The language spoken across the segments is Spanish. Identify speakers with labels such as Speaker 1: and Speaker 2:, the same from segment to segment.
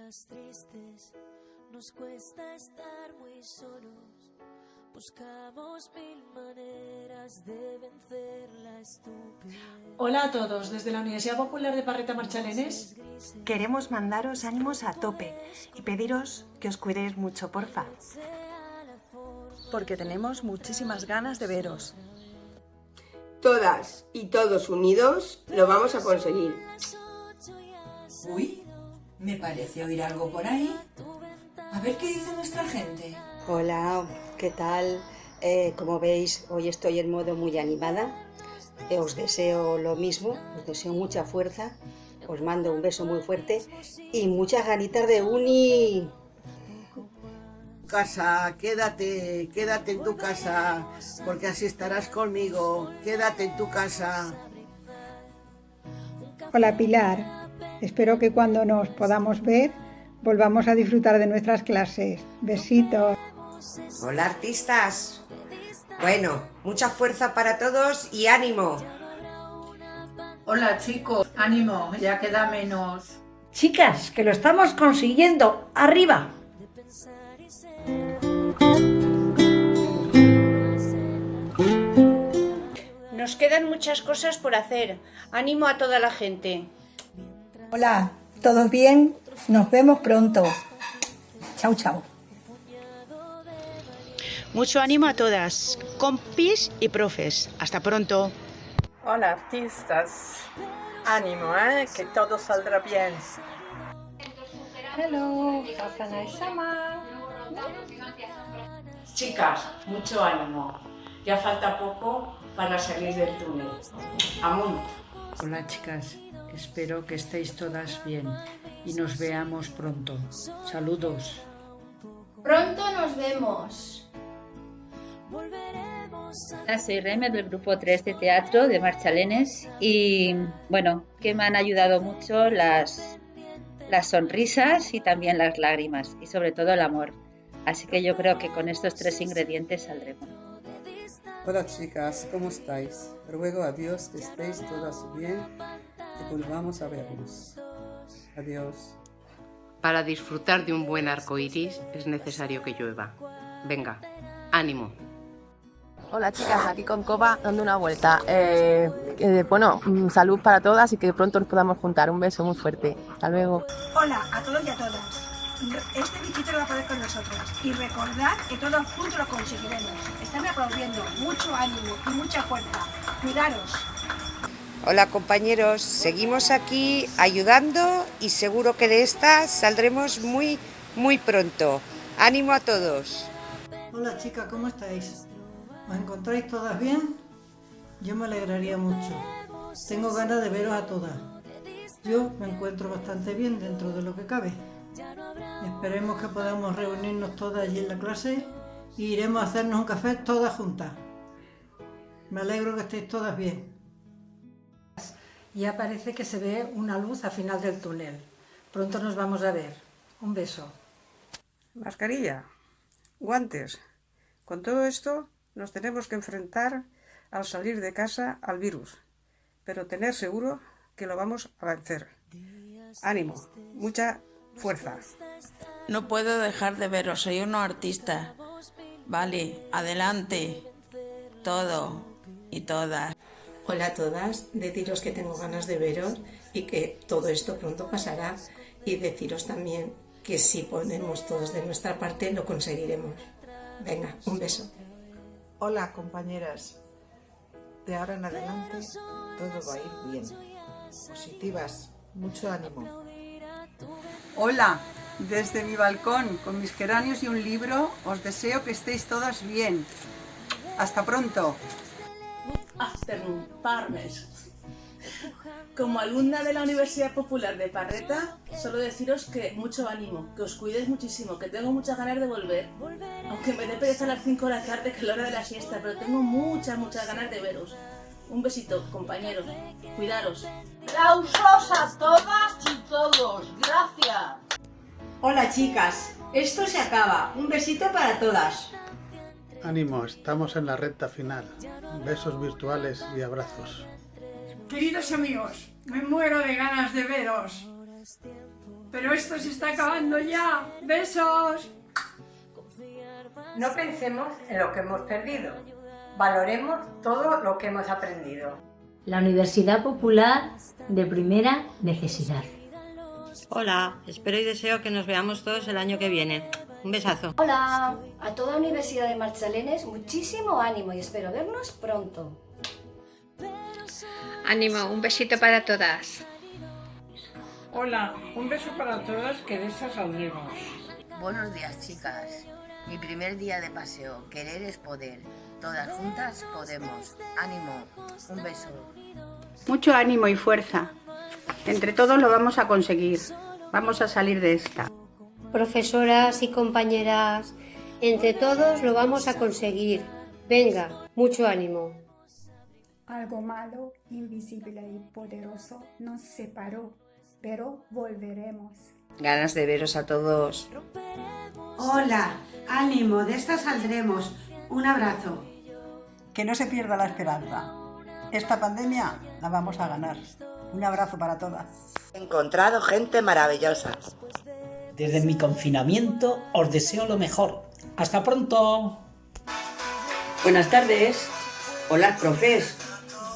Speaker 1: días tristes nos cuesta estar muy solos. Buscamos mil maneras de vencer la estupidez.
Speaker 2: Hola a todos, desde la Universidad Popular de Parreta Marchalenes
Speaker 3: queremos mandaros ánimos a tope y pediros que os cuidéis mucho, porfa.
Speaker 4: Porque tenemos muchísimas ganas de veros.
Speaker 5: Todas y todos unidos lo vamos a conseguir.
Speaker 6: Uy, me parece oír algo por ahí. A ver qué dice nuestra gente.
Speaker 7: Hola, ¿qué tal? Como veis, hoy estoy en modo muy animada. Os deseo lo mismo, os deseo mucha fuerza. Os mando un beso muy fuerte y muchas ganitas de uni.
Speaker 8: Casa, quédate en tu casa, porque así estarás conmigo. Quédate en tu casa.
Speaker 9: Hola Pilar, espero que cuando nos podamos ver volvamos a disfrutar de nuestras clases. Besitos.
Speaker 10: Hola artistas. Bueno, mucha fuerza para todos y ánimo.
Speaker 11: Hola chicos, ánimo, ya queda menos.
Speaker 12: Chicas, que lo estamos consiguiendo. ¡Arriba!
Speaker 13: Nos quedan muchas cosas por hacer. Ánimo a toda la gente.
Speaker 14: Hola, ¿todo bien? Nos vemos pronto. Chao, chao.
Speaker 15: Mucho ánimo a todas, compis y profes. Hasta pronto.
Speaker 16: Hola artistas. Ánimo, que todo saldrá bien.
Speaker 17: Hello, Hasana.
Speaker 18: Chicas, mucho ánimo. Ya falta poco para salir del túnel. Amunt.
Speaker 19: Hola chicas, espero que estéis todas bien y nos veamos pronto. Saludos.
Speaker 20: Pronto nos vemos.
Speaker 6: Soy Reme del grupo 3 de teatro de Marchalenes y bueno, que me han ayudado mucho las sonrisas y también las lágrimas y sobre todo el amor. Así que yo creo que con estos tres ingredientes saldremos.
Speaker 3: Hola chicas, ¿cómo estáis? Ruego a Dios que estéis todas bien y volvamos a vernos. Adiós.
Speaker 21: Para disfrutar de un buen arco iris es necesario que llueva. Venga, ánimo.
Speaker 22: Hola chicas, aquí con Coba dando una vuelta. Bueno, salud para todas y que pronto nos podamos juntar. Un beso muy fuerte. Hasta luego.
Speaker 23: Hola a todos y a todas. Este bichito lo va a poder con nosotros. Y recordad que todos juntos lo conseguiremos. Están aplaudiendo. Mucho ánimo y mucha fuerza. Cuidaros.
Speaker 10: Hola compañeros, seguimos aquí ayudando y seguro que de esta saldremos muy, muy pronto. Ánimo a todos.
Speaker 24: Hola chicas, ¿cómo estáis? ¿Os encontráis todas bien? Yo me alegraría mucho. Tengo ganas de veros a todas. Yo me encuentro bastante bien dentro de lo que cabe. Esperemos que podamos reunirnos todas allí en la clase y iremos a hacernos un café todas juntas. Me alegro que estéis todas bien.
Speaker 17: Ya parece que se ve una luz al final del túnel. Pronto nos vamos a ver. Un beso.
Speaker 3: Mascarilla, guantes. Con todo esto nos tenemos que enfrentar al salir de casa al virus, pero tener seguro que lo vamos a vencer. Ánimo, mucha fuerza.
Speaker 25: No puedo dejar de veros, soy una artista. Vale, adelante, todo y todas.
Speaker 26: Hola a todas, deciros que tengo ganas de veros y que todo esto pronto pasará y deciros también que si ponemos todos de nuestra parte lo conseguiremos. Venga, un beso.
Speaker 27: Hola compañeras, de ahora en adelante todo va a ir bien. Positivas, mucho ánimo.
Speaker 28: Hola, desde mi balcón con mis geranios y un libro os deseo que estéis todas bien. Hasta pronto.
Speaker 29: Afternoon, partners. Como alumna de la Universidad Popular de Parreta, solo deciros que mucho ánimo, que os cuidéis muchísimo, que tengo muchas ganas de volver. Aunque me dé pereza a las 5 de la tarde, que es la hora de la siesta, pero tengo muchas ganas de veros. Un besito, compañeros. Cuidaros.
Speaker 20: ¡Aplausos a todas y todos! ¡Gracias!
Speaker 30: Hola chicas, esto se acaba. Un besito para todas.
Speaker 31: Ánimo, estamos en la recta final. Besos virtuales y abrazos.
Speaker 32: Queridos amigos, me muero de ganas de veros.
Speaker 23: Pero esto se está acabando ya. ¡Besos!
Speaker 30: No pensemos en lo que hemos perdido. Valoremos todo lo que hemos aprendido.
Speaker 1: La Universidad Popular de primera necesidad.
Speaker 2: Hola, espero y deseo que nos veamos todos el año que viene. Un besazo.
Speaker 4: Hola, a toda Universidad de Marchalenes, muchísimo ánimo y espero vernos pronto.
Speaker 5: Ánimo, un besito para todas.
Speaker 7: Hola, un beso para todas, que de esta saldremos.
Speaker 8: Buenos días, chicas. Mi primer día de paseo. Querer es poder. Todas juntas podemos. Ánimo, un beso.
Speaker 9: Mucho ánimo y fuerza. Entre todos lo vamos a conseguir. Vamos a salir de esta.
Speaker 11: Profesoras y compañeras, entre todos lo vamos a conseguir. Venga, mucho ánimo.
Speaker 12: Algo malo, invisible y poderoso nos separó, pero volveremos.
Speaker 10: Ganas de veros a todos.
Speaker 23: Hola, ánimo, de esta saldremos. Un abrazo.
Speaker 28: Que no se pierda la esperanza. Esta pandemia la vamos a ganar. Un abrazo para todas.
Speaker 10: He encontrado gente maravillosa.
Speaker 13: Desde mi confinamiento os deseo lo mejor. ¡Hasta pronto!
Speaker 14: Buenas tardes. Hola, profes.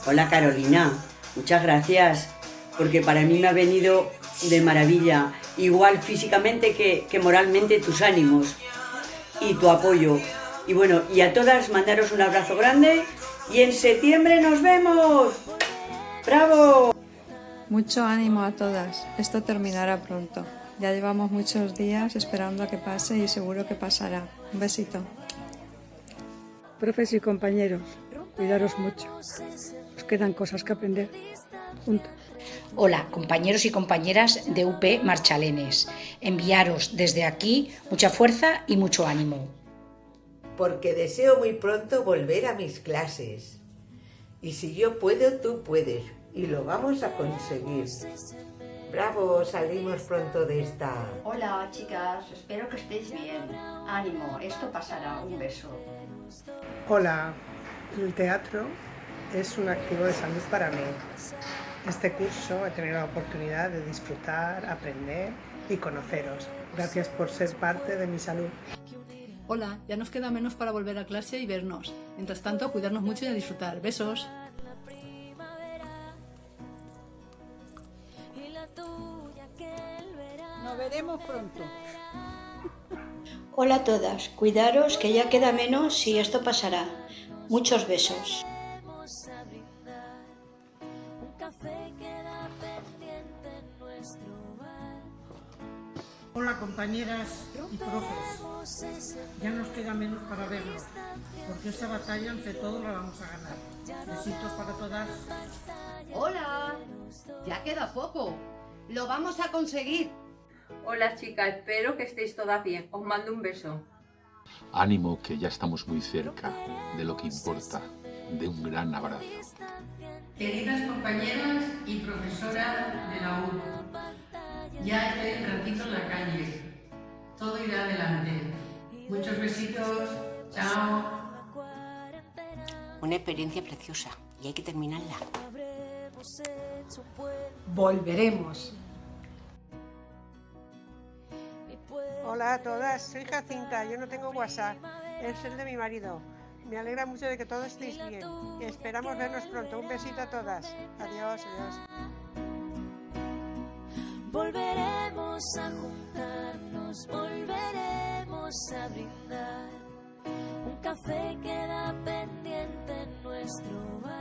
Speaker 14: Hola, Carolina. Muchas gracias, porque para mí me ha venido de maravilla, igual físicamente que moralmente, tus ánimos y tu apoyo. Y bueno, y a todas mandaros un abrazo grande y en septiembre nos vemos. ¡Bravo!
Speaker 32: Mucho ánimo a todas. Esto terminará pronto. Ya llevamos muchos días esperando a que pase y seguro que pasará. Un besito.
Speaker 24: Profes y compañeros, cuidaros mucho. Os quedan cosas que aprender juntos.
Speaker 33: Hola, compañeros y compañeras de UP Marchalenes. Enviaros desde aquí mucha fuerza y mucho ánimo.
Speaker 10: Porque deseo muy pronto volver a mis clases. Y si yo puedo, tú puedes. Y lo vamos a conseguir. Bravo, salimos pronto de esta.
Speaker 4: Hola, chicas, espero que estéis bien. Ánimo, esto pasará. Un beso.
Speaker 34: Hola, el teatro es un activo de salud para mí. Este curso he tenido la oportunidad de disfrutar, aprender y conoceros. Gracias por ser parte de mi salud.
Speaker 35: Hola, ya nos queda menos para volver a clase y vernos. Mientras tanto, cuidarnos mucho y a disfrutar. Besos.
Speaker 28: Nos veremos pronto.
Speaker 11: Hola a todas, cuidaros que ya queda menos y esto pasará. Muchos besos.
Speaker 31: Hola compañeras y profes, ya nos queda menos para vernos, porque esta batalla entre todos la vamos a ganar. Besitos para todas.
Speaker 1: Hola, ya queda poco. Lo vamos a conseguir.
Speaker 36: Hola chicas, espero que estéis todas bien. Os mando un beso.
Speaker 37: Ánimo, que ya estamos muy cerca de lo que importa, de un gran abrazo.
Speaker 19: Queridas compañeras y profesora de la U, ya estoy un ratito en la calle. Todo irá adelante. Muchos besitos. Chao.
Speaker 1: Una experiencia preciosa y hay que terminarla.
Speaker 28: Volveremos.
Speaker 38: Hola a todas, soy Jacinta, yo no tengo WhatsApp, es el de mi marido. Me alegra mucho de que todos estéis bien y esperamos vernos pronto. Un besito a todas. Adiós, adiós.
Speaker 39: Volveremos a juntarnos, volveremos a brindar. Un café queda pendiente en nuestro bar.